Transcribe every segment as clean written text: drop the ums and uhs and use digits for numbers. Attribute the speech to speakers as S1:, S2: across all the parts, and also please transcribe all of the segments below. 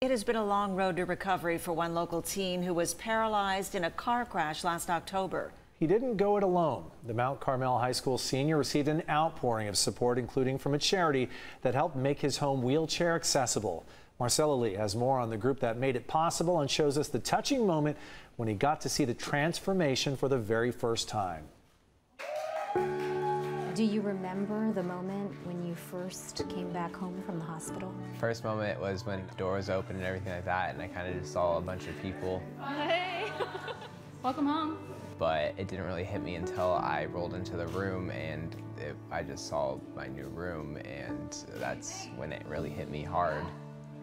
S1: It has been a long road to recovery for one local teen who was paralyzed in a car crash last October.
S2: He didn't go it alone. The Mount Carmel High School senior received an outpouring of support, including from a charity that helped make his home wheelchair accessible. Marcella Lee has more on the group that made it possible and shows us the touching moment when he got to see the transformation for the very first time.
S3: Do you remember the moment when you first came back home from the hospital?
S4: First moment was when the door was open and everything like that, and I kind of just saw a bunch of people.
S5: Hey, welcome home.
S4: But it didn't really hit me until I rolled into the room and I just saw my new room, and that's when it really hit me hard.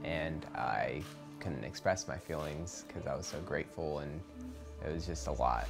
S4: And I couldn't express my feelings because I was so grateful, and it was just a lot.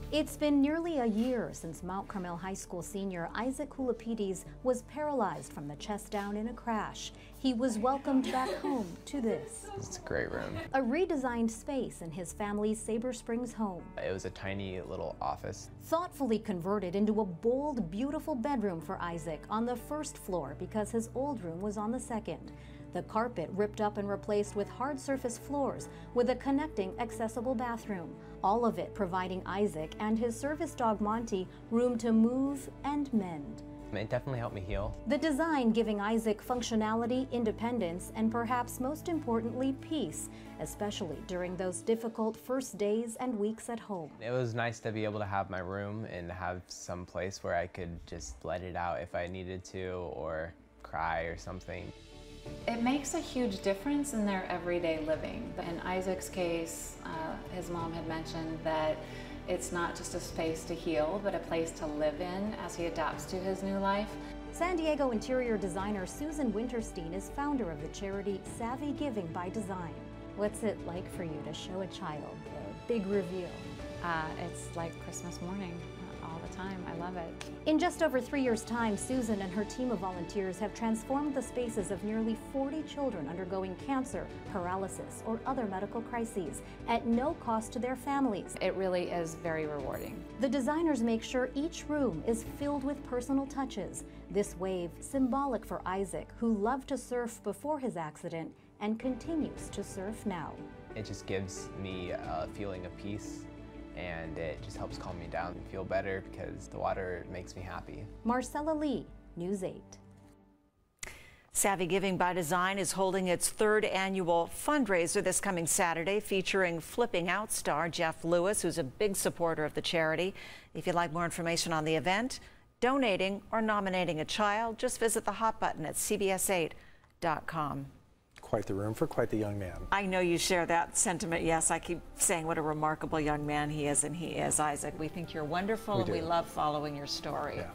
S3: It's been nearly a year since Mount Carmel High School senior Isaac Coulapides was paralyzed from the chest down in a crash. He was welcomed back home to this.
S4: It's a great room.
S3: A redesigned space in his family's Sabre Springs home.
S4: It was a tiny little office.
S3: Thoughtfully converted into a bold, beautiful bedroom for Isaac on the first floor because his old room was on the second. The carpet ripped up and replaced with hard surface floors with a connecting accessible bathroom. All of it providing Isaac and his service dog Monty room to move and mend.
S4: It definitely helped me heal.
S3: The design giving Isaac functionality, independence, and perhaps most importantly, peace, especially during those difficult first days and weeks at home.
S4: It was nice to be able to have my room and have some place where I could just let it out if I needed to, or cry or something.
S5: It makes a huge difference in their everyday living. In Isaac's case, his mom had mentioned that it's not just a space to heal, but a place to live in as he adapts to his new life.
S3: San Diego interior designer Susan Winterstein is founder of the charity Savvy Giving by Design. What's it like for you to show a child a big reveal?
S5: It's like Christmas morning all the time. I love it.
S3: In just over 3 years' time, Susan and her team of volunteers have transformed the spaces of nearly 40 children undergoing cancer, paralysis, or other medical crises at no cost to their families.
S5: It really is very rewarding.
S3: The designers make sure each room is filled with personal touches. This wave, symbolic for Isaac, who loved to surf before his accident and continues to surf now.
S4: It just gives me a feeling of peace, and it just helps calm me down and feel better because the water makes me happy.
S3: Marcella Lee, News 8.
S1: Savvy Giving by Design is holding its third annual fundraiser this coming Saturday, featuring Flipping Out star Jeff Lewis, who's a big supporter of the charity. If you'd like more information on the event, donating, or nominating a child, just visit the hot button at cbs8.com.
S2: Quite the room for quite the young man.
S1: I know you share that sentiment. Yes, I keep saying what a remarkable young man he is, and he is, Isaac. We think you're wonderful, and we love following your story.
S2: Yeah.